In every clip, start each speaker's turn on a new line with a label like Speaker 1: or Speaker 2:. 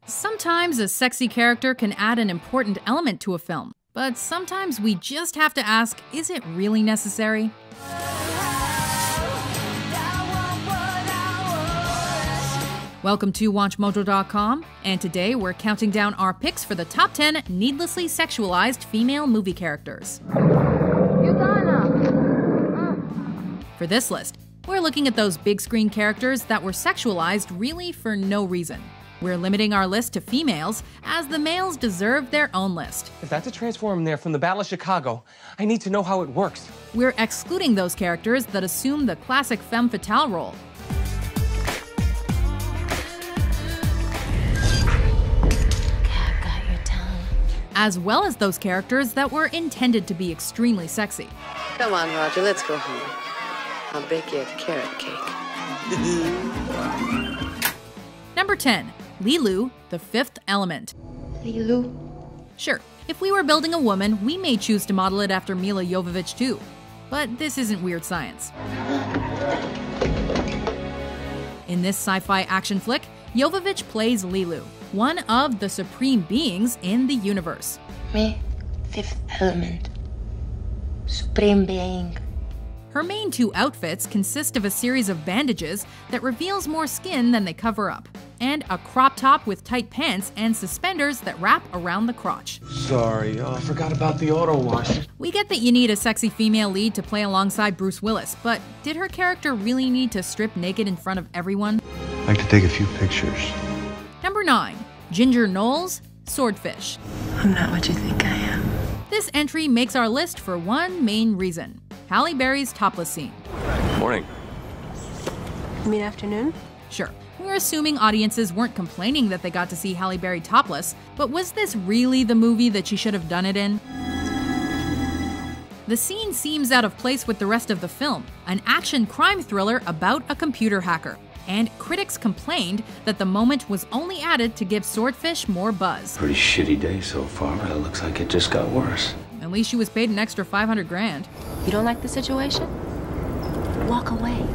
Speaker 1: Sometimes a sexy character can add an important element to a film, but sometimes we just have to ask, is it really necessary? Welcome to WatchMojo.com, and today we're counting down our picks for the top 10 needlessly sexualized female movie characters. For this list, we're looking at those big screen characters that were sexualized really for no reason. We're limiting our list to females, as the males deserve their own list.
Speaker 2: If that's a transform there from the Battle of Chicago, I need to know how it works.
Speaker 1: We're excluding those characters that assume the classic femme fatale role. As well as those characters that were intended to be extremely sexy.
Speaker 3: Come on, Roger, let's go home. I'll bake you a carrot cake.
Speaker 1: Number 10. Lilu, the Fifth Element.
Speaker 3: Lilu?
Speaker 1: Sure, if we were building a woman, we may choose to model it after Mila Jovovich too. But this isn't weird science. In this sci-fi action flick, Jovovich plays Lilu, one of the supreme beings in the universe.
Speaker 4: Me, Fifth Element. Supreme being.
Speaker 1: Her main two outfits consist of a series of bandages that reveals more skin than they cover up, and a crop top with tight pants and suspenders that wrap around the crotch.
Speaker 2: Sorry, I forgot about the auto wash.
Speaker 1: We get that you need a sexy female lead to play alongside Bruce Willis, but did her character really need to strip naked in front of everyone?
Speaker 5: I'd like to take a few pictures.
Speaker 1: Number 9. Ginger Knowles, Swordfish.
Speaker 4: I'm not what you think I am.
Speaker 1: This entry makes our list for one main reason: Halle Berry's topless scene.
Speaker 2: Morning.
Speaker 4: You mean afternoon?
Speaker 1: Sure, we're assuming audiences weren't complaining that they got to see Halle Berry topless, but was this really the movie that she should have done it in? The scene seems out of place with the rest of the film, an action crime thriller about a computer hacker. And critics complained that the moment was only added to give Swordfish more buzz.
Speaker 6: Pretty shitty day so far, but it looks like it just got worse.
Speaker 1: At least she was paid an extra $500 grand.
Speaker 4: You don't like the situation? Walk away.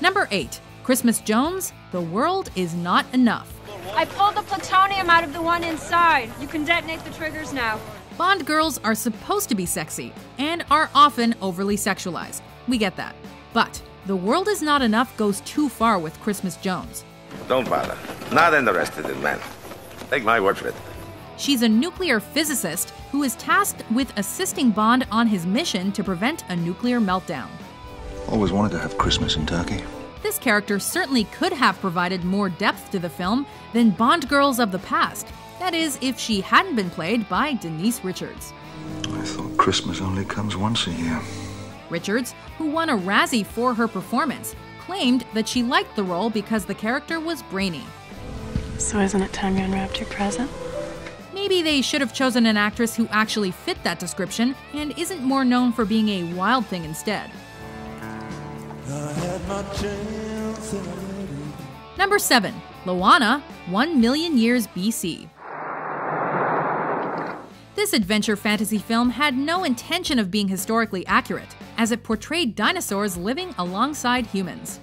Speaker 1: Number 8. Christmas Jones, The World Is Not Enough.
Speaker 7: I pulled the plutonium out of the one inside. You can detonate the triggers now.
Speaker 1: Bond girls are supposed to be sexy, and are often overly sexualized. We get that. But The World Is Not Enough goes too far with Christmas Jones.
Speaker 6: Don't bother. Not interested in men. Take my word for it.
Speaker 1: She's a nuclear physicist who is tasked with assisting Bond on his mission to prevent a nuclear meltdown.
Speaker 5: Always wanted to have Christmas in Turkey.
Speaker 1: This character certainly could have provided more depth to the film than Bond girls of the past. That is, if she hadn't been played by Denise Richards.
Speaker 5: I thought Christmas only comes once a year.
Speaker 1: Richards, who won a Razzie for her performance, claimed that she liked the role because the character was brainy.
Speaker 4: So isn't it time you unwrapped your present?
Speaker 1: Maybe they should have chosen an actress who actually fit that description and isn't more known for being a wild thing instead. Number 7. Loana, 1 Million Years BC. This adventure fantasy film had no intention of being historically accurate, as it portrayed dinosaurs living alongside humans.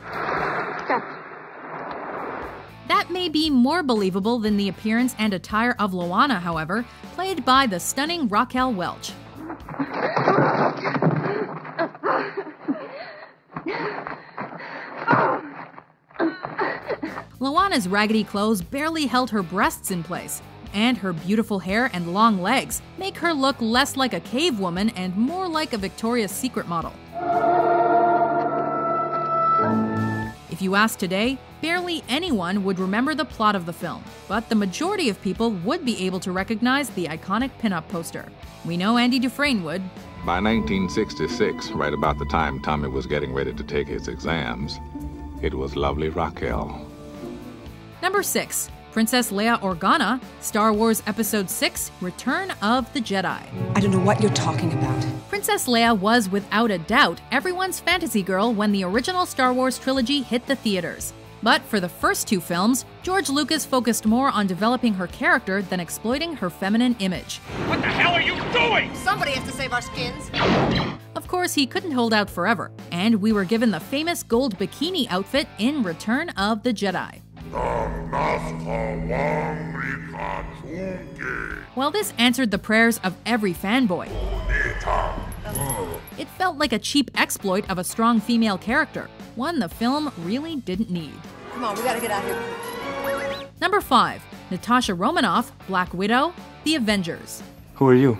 Speaker 1: That may be more believable than the appearance and attire of Loana, however, played by the stunning Raquel Welch. Loana's raggedy clothes barely held her breasts in place, and her beautiful hair and long legs make her look less like a cave woman and more like a Victoria's Secret model. If you ask today, barely anyone would remember the plot of the film, but the majority of people would be able to recognize the iconic pinup poster. We know Andy Dufresne would.
Speaker 8: By 1966, right about the time Tommy was getting ready to take his exams, it was lovely Raquel.
Speaker 1: Number 6. Princess Leia Organa, Star Wars Episode 6, Return of the Jedi.
Speaker 9: I don't know what you're talking about.
Speaker 1: Princess Leia was without a doubt everyone's fantasy girl when the original Star Wars trilogy hit the theaters. But for the first two films, George Lucas focused more on developing her character than exploiting her feminine image.
Speaker 10: What the hell are you doing?
Speaker 3: Somebody has to save our skins.
Speaker 1: Of course, he couldn't hold out forever, and we were given the famous gold bikini outfit in Return of the Jedi. While this answered the prayers of every fanboy, it felt like a cheap exploit of a strong female character, one the film really didn't need.
Speaker 3: Come on, we gotta get out of here.
Speaker 1: Number 5. Natasha Romanoff, Black Widow, The Avengers.
Speaker 2: Who are you?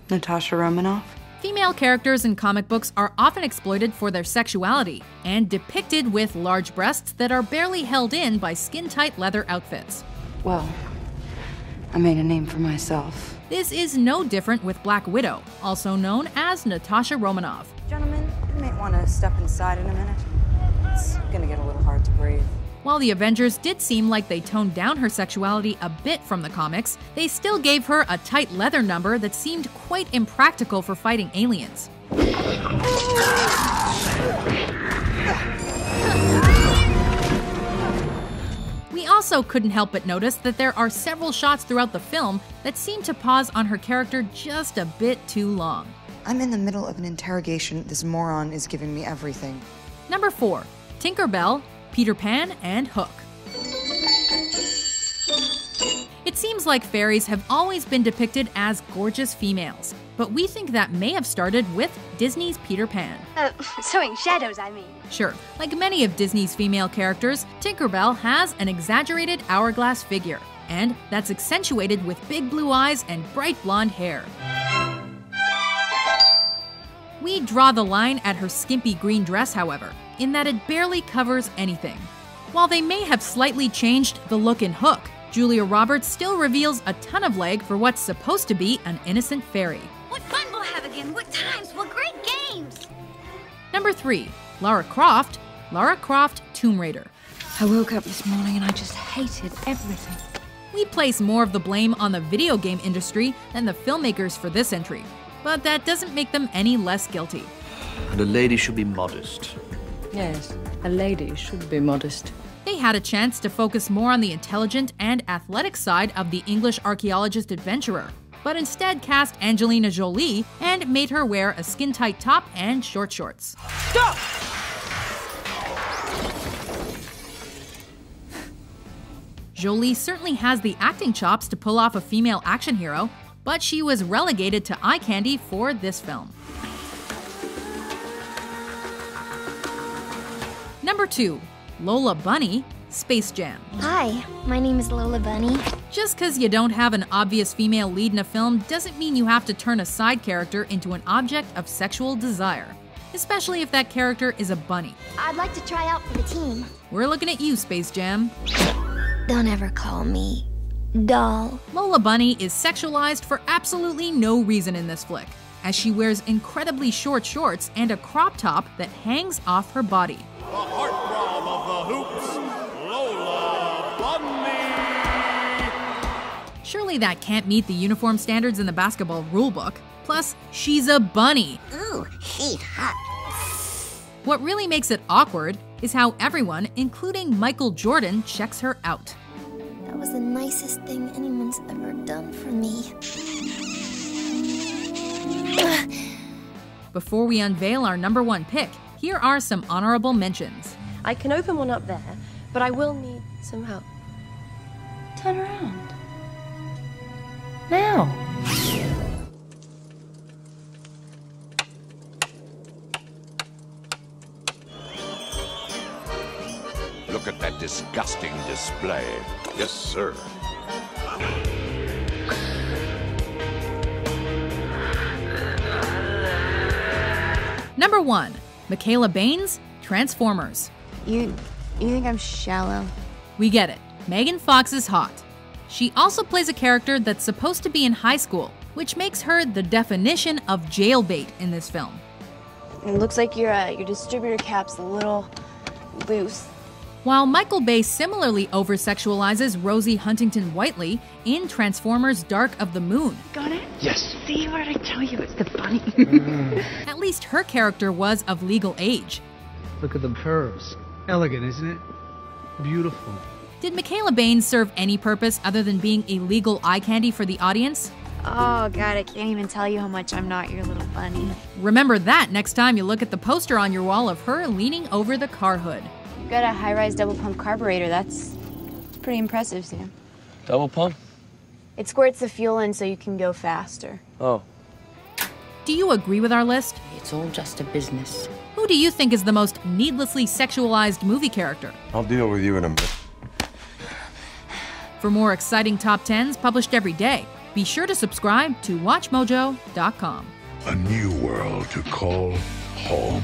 Speaker 9: Natasha Romanoff?
Speaker 1: Female characters in comic books are often exploited for their sexuality and depicted with large breasts that are barely held in by skin-tight leather outfits.
Speaker 9: Well, I made a name for myself.
Speaker 1: This is no different with Black Widow, also known as Natasha Romanoff.
Speaker 11: Gentlemen, you may want to step inside in a minute. It's gonna get a little hard to breathe.
Speaker 1: While the Avengers did seem like they toned down her sexuality a bit from the comics, they still gave her a tight leather number that seemed quite impractical for fighting aliens. We also couldn't help but notice that there are several shots throughout the film that seem to pause on her character just a bit too long.
Speaker 11: I'm in the middle of an interrogation. This moron is giving me everything.
Speaker 1: Number 4. Tinkerbell, Peter Pan, and Hook. It seems like fairies have always been depicted as gorgeous females, but we think that may have started with Disney's Peter Pan.
Speaker 7: Sewing shadows, I mean.
Speaker 1: Sure, like many of Disney's female characters, Tinkerbell has an exaggerated hourglass figure, and that's accentuated with big blue eyes and bright blonde hair. We draw the line at her skimpy green dress, however, in that it barely covers anything. While they may have slightly changed the look in Hook, Julia Roberts still reveals a ton of leg for what's supposed to be an innocent fairy.
Speaker 7: What fun we'll have again, what times, what great games!
Speaker 1: Number 3. Lara Croft, Tomb Raider.
Speaker 4: I woke up this morning and I just hated everything.
Speaker 1: We place more of the blame on the video game industry than the filmmakers for this entry, but that doesn't make them any less guilty.
Speaker 12: And a lady should be modest.
Speaker 9: Yes, a lady should be modest.
Speaker 1: They had a chance to focus more on the intelligent and athletic side of the English archaeologist adventurer, but instead cast Angelina Jolie and made her wear a skin-tight top and short shorts.
Speaker 10: Stop!
Speaker 1: Jolie certainly has the acting chops to pull off a female action hero, but she was relegated to eye candy for this film. Number 2. Lola Bunny, Space Jam.
Speaker 7: Hi, my name is Lola Bunny.
Speaker 1: Just because you don't have an obvious female lead in a film doesn't mean you have to turn a side character into an object of sexual desire, especially if that character is a bunny.
Speaker 7: I'd like to try out for the team.
Speaker 1: We're looking at you, Space Jam.
Speaker 7: Don't ever call me doll.
Speaker 1: Lola Bunny is sexualized for absolutely no reason in this flick, as she wears incredibly short shorts and a crop top that hangs off her body.
Speaker 10: The heartthrob of the hoops, Lola Bunny!
Speaker 1: Surely that can't meet the uniform standards in the basketball rulebook. Plus, she's a bunny.
Speaker 7: Ooh, she's hot.
Speaker 1: What really makes it awkward is how everyone, including Michael Jordan, checks her out.
Speaker 7: That was the nicest thing anyone's ever done for me.
Speaker 1: Before we unveil our number 1 pick, here are some honorable mentions.
Speaker 13: I can open one up there, but I will need some help.
Speaker 4: Turn around. Now.
Speaker 14: Look at that disgusting display. Yes, sir.
Speaker 1: Number 1. Michaela Baines, Transformers.
Speaker 7: You think I'm shallow?
Speaker 1: We get it. Megan Fox is hot. She also plays a character that's supposed to be in high school, which makes her the definition of jailbait in this film.
Speaker 13: It looks like your distributor cap's a little loose.
Speaker 1: While Michael Bay similarly over-sexualizes Rosie Huntington-Whiteley in Transformers: Dark of the Moon.
Speaker 4: Got it?
Speaker 14: Yes.
Speaker 4: See what I tell you? It's the bunny.
Speaker 1: At least her character was of legal age.
Speaker 15: Look at the curves. Elegant, isn't it? beautiful.
Speaker 1: Did Michaela Baines serve any purpose other than being a legal eye candy for the audience?
Speaker 13: Oh god, I can't even tell you how much I'm not your little bunny.
Speaker 1: Remember that next time you look at the poster on your wall of her leaning over the car hood.
Speaker 13: You've got a high-rise double-pump carburetor. That's pretty impressive, Sam.
Speaker 2: Double pump?
Speaker 13: It squirts the fuel in so you can go faster.
Speaker 2: Oh.
Speaker 1: Do you agree with our list?
Speaker 4: It's all just a business.
Speaker 1: Who do you think is the most needlessly sexualized movie character?
Speaker 5: I'll deal with you in a minute.
Speaker 1: For more exciting top 10s published every day, be sure to subscribe to WatchMojo.com.
Speaker 14: A new world to call home.